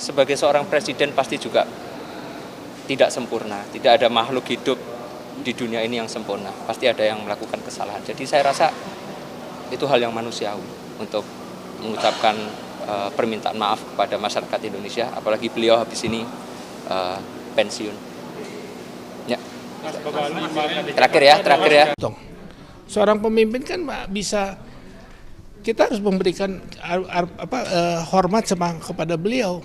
sebagai seorang presiden pasti juga tidak sempurna. Tidak ada makhluk hidup di dunia ini yang sempurna. Pasti ada yang melakukan kesalahan. Jadi saya rasa itu hal yang manusiawi untuk mengucapkan permintaan maaf kepada masyarakat Indonesia. Apalagi beliau habis ini pensiun. Ya. Terakhir ya. Seorang pemimpin kan bisa, kita harus memberikan hormat kepada beliau.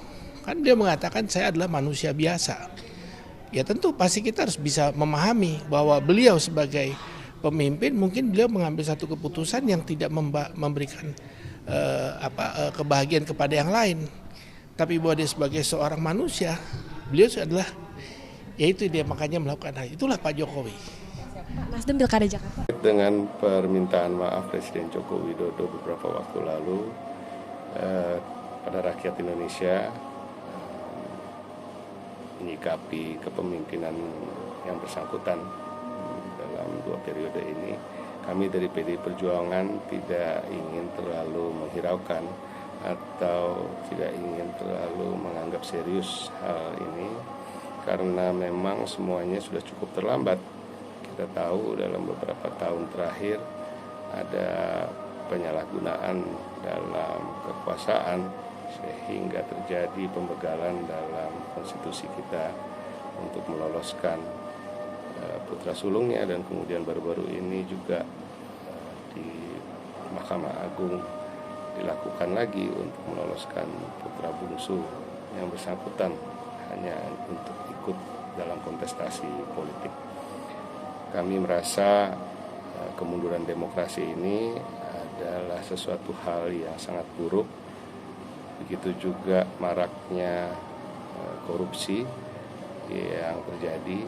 Kan dia mengatakan saya adalah manusia biasa. Ya tentu pasti kita harus bisa memahami bahwa beliau sebagai pemimpin mungkin beliau mengambil satu keputusan yang tidak memberikan kebahagiaan kepada yang lain. Tapi bahwa dia sebagai seorang manusia, beliau adalah, yaitu dia makanya melakukan hal itulah Pak Jokowi. Nasdem Pilkada Jakarta. Dengan permintaan maaf Presiden Joko Widodo beberapa waktu lalu pada rakyat Indonesia menyikapi kepemimpinan yang bersangkutan dalam 2 periode ini, kami dari PDI Perjuangan tidak ingin terlalu menghiraukan atau tidak ingin terlalu menganggap serius hal ini, karena memang semuanya sudah cukup terlambat. Kita tahu dalam beberapa tahun terakhir ada penyalahgunaan dalam kekuasaan sehingga terjadi pembegalan dalam konstitusi kita untuk meloloskan putra sulungnya, dan kemudian baru-baru ini juga di Mahkamah Agung dilakukan lagi untuk meloloskan putra bungsu yang bersangkutan hanya untuk ikut dalam kontestasi politik. Kami merasa kemunduran demokrasi ini adalah sesuatu hal yang sangat buruk. Begitu juga maraknya korupsi yang terjadi,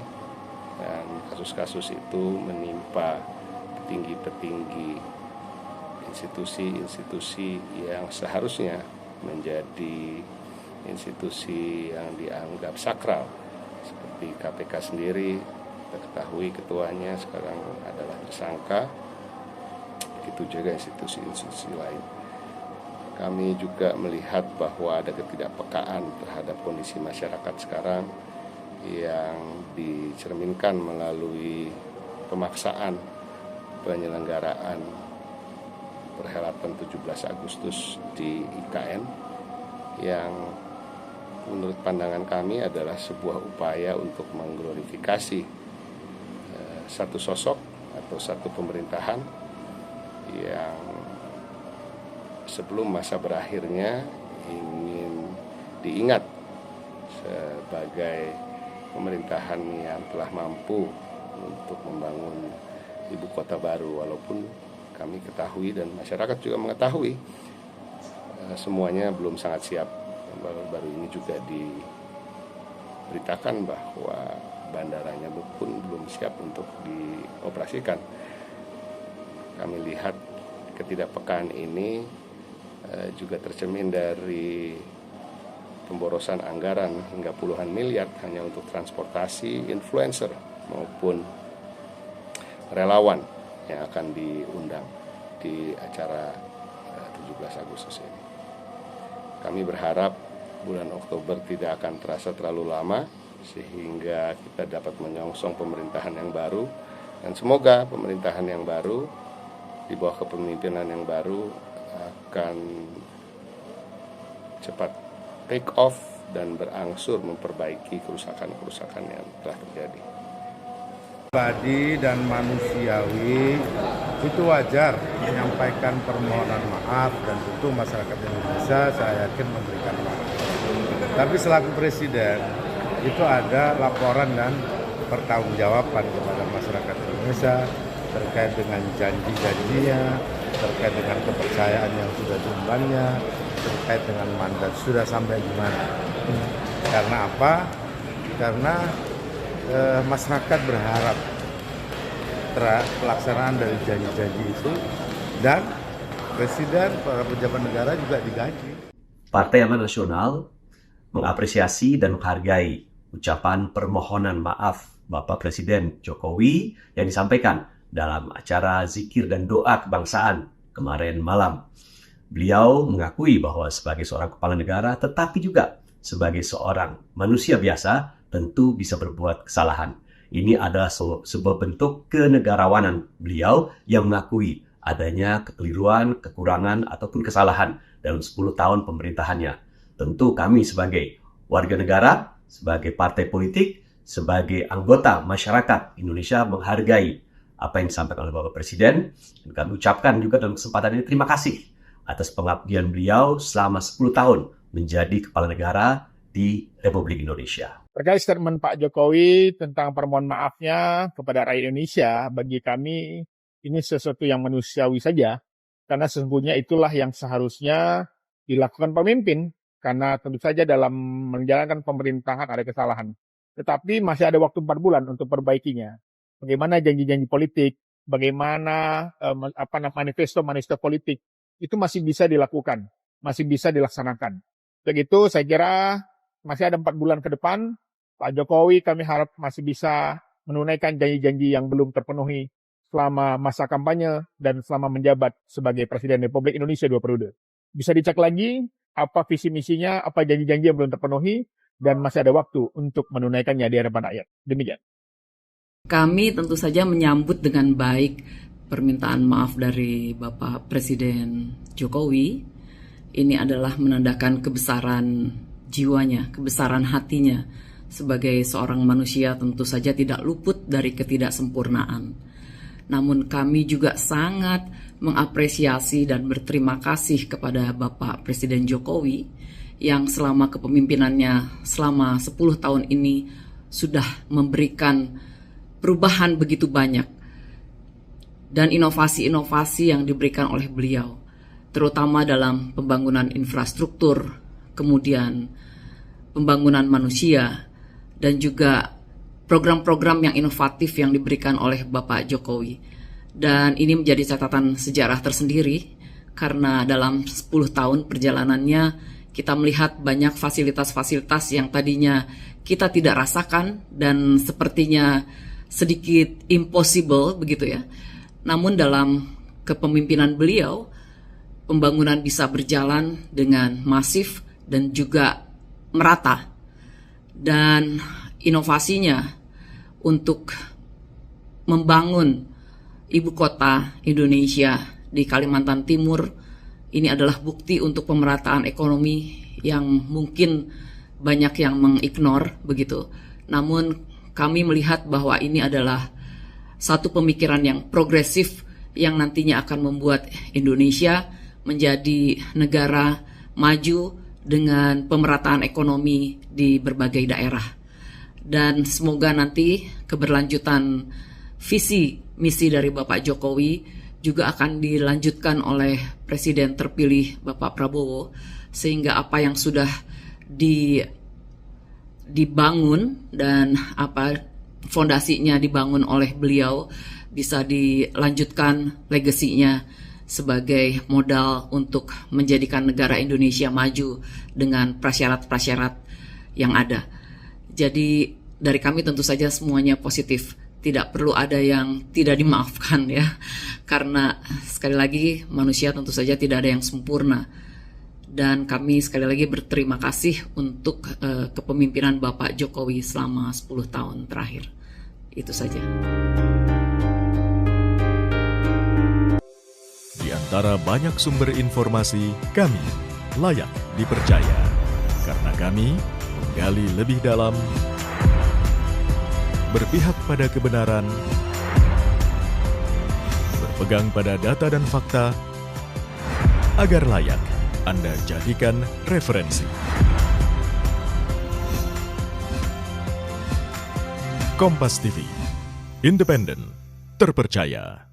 dan kasus-kasus itu menimpa petinggi-petinggi institusi-institusi yang seharusnya menjadi institusi yang dianggap sakral, seperti KPK sendiri. Kita ketahui ketuanya sekarang adalah tersangka, begitu juga institusi-institusi lain. Kami juga melihat bahwa ada ketidakpekaan terhadap kondisi masyarakat sekarang yang dicerminkan melalui pemaksaan penyelenggaraan perhelatan 17 Agustus di IKN, yang menurut pandangan kami adalah sebuah upaya untuk mengglorifikasi satu sosok atau satu pemerintahan yang sebelum masa berakhirnya ingin diingat sebagai pemerintahan yang telah mampu untuk membangun ibu kota baru, walaupun kami ketahui dan masyarakat juga mengetahui semuanya belum sangat siap. Baru ini juga diberitakan bahwa bandaranya pun belum siap untuk dioperasikan. Kami lihat ketidakpekaan ini juga tercermin dari pemborosan anggaran hingga puluhan miliar hanya untuk transportasi influencer maupun relawan yang akan diundang di acara 17 Agustus ini. Kami berharap bulan Oktober tidak akan terasa terlalu lama sehingga kita dapat menyongsong pemerintahan yang baru, dan semoga pemerintahan yang baru di bawah kepemimpinan yang baru akan cepat take off dan berangsur memperbaiki kerusakan-kerusakan yang telah terjadi. Pribadi dan manusiawi itu wajar menyampaikan permohonan maaf, dan tentu masyarakat Indonesia saya yakin memberikan maaf. Tapi selaku presiden itu ada laporan dan pertanggungjawaban kepada masyarakat Indonesia terkait dengan janji-janjinya, terkait dengan kepercayaan yang sudah diembannya, terkait dengan mandat sudah sampai di mana. Karena apa? Karena masyarakat berharap pelaksanaan dari janji-janji itu, dan presiden, para pejabat negara juga digaji. Partai Amanat Nasional mengapresiasi dan menghargai ucapan permohonan maaf Bapak Presiden Jokowi yang disampaikan dalam acara zikir dan doa kebangsaan kemarin malam. Beliau mengakui bahwa sebagai seorang kepala negara tetapi juga sebagai seorang manusia biasa tentu bisa berbuat kesalahan. Ini adalah sebuah bentuk kenegarawanan beliau yang mengakui adanya kekeliruan, kekurangan, ataupun kesalahan dalam 10 tahun pemerintahannya. Tentu kami sebagai warga negara, sebagai partai politik, sebagai anggota masyarakat Indonesia menghargai apa yang disampaikan oleh Bapak Presiden. Dan kami ucapkan juga dalam kesempatan ini terima kasih atas pengabdian beliau selama 10 tahun menjadi kepala negara di Republik Indonesia. Terkait statement Pak Jokowi tentang permohon maafnya kepada rakyat Indonesia, bagi kami ini sesuatu yang manusiawi saja, karena sesungguhnya itulah yang seharusnya dilakukan pemimpin, karena tentu saja dalam menjalankan pemerintahan ada kesalahan. Tetapi masih ada waktu 4 bulan untuk perbaikinya. Bagaimana janji-janji politik, bagaimana manifesto politik, itu masih bisa dilakukan, masih bisa dilaksanakan. Begitu saya kira masih ada 4 bulan ke depan, Pak Jokowi kami harap masih bisa menunaikan janji-janji yang belum terpenuhi selama masa kampanye dan selama menjabat sebagai Presiden Republik Indonesia 2 periode. Bisa dicek lagi apa visi misinya, apa janji-janji yang belum terpenuhi, dan masih ada waktu untuk menunaikannya di hadapan rakyat. Demikian. Kami tentu saja menyambut dengan baik permintaan maaf dari Bapak Presiden Jokowi. Ini adalah menandakan kebesaran jiwanya, kebesaran hatinya. Sebagai seorang manusia tentu saja tidak luput dari ketidaksempurnaan. Namun kami juga sangat mengapresiasi dan berterima kasih kepada Bapak Presiden Jokowi yang selama kepemimpinannya selama 10 tahun ini sudah memberikan perubahan begitu banyak dan inovasi-inovasi yang diberikan oleh beliau, terutama dalam pembangunan infrastruktur, kemudian pembangunan manusia, dan juga program-program yang inovatif yang diberikan oleh Bapak Jokowi. Dan ini menjadi catatan sejarah tersendiri karena dalam 10 tahun perjalanannya kita melihat banyak fasilitas-fasilitas yang tadinya kita tidak rasakan dan sepertinya sedikit impossible begitu ya. Namun dalam kepemimpinan beliau, pembangunan bisa berjalan dengan masif dan juga merata. Dan inovasinya untuk membangun ibu kota Indonesia di Kalimantan Timur ini adalah bukti untuk pemerataan ekonomi yang mungkin banyak yang mengignore begitu. Namun kami melihat bahwa ini adalah satu pemikiran yang progresif yang nantinya akan membuat Indonesia menjadi negara maju dengan pemerataan ekonomi di berbagai daerah. Dan semoga nanti keberlanjutan visi misi dari Bapak Jokowi juga akan dilanjutkan oleh Presiden terpilih Bapak Prabowo, sehingga apa yang sudah dibangun dan apa fondasinya dibangun oleh beliau bisa dilanjutkan legasinya sebagai modal untuk menjadikan negara Indonesia maju dengan prasyarat-prasyarat yang ada. Jadi dari kami tentu saja semuanya positif. Tidak perlu ada yang tidak dimaafkan ya. Karena sekali lagi manusia tentu saja tidak ada yang sempurna. Dan kami sekali lagi berterima kasih untuk kepemimpinan Bapak Jokowi selama 10 tahun terakhir. Itu saja. Di antara banyak sumber informasi, kami layak dipercaya. Karena kami menggali lebih dalam, berpihak pada kebenaran, berpegang pada data dan fakta, agar layak Anda jadikan referensi. Kompas TV, independen, terpercaya.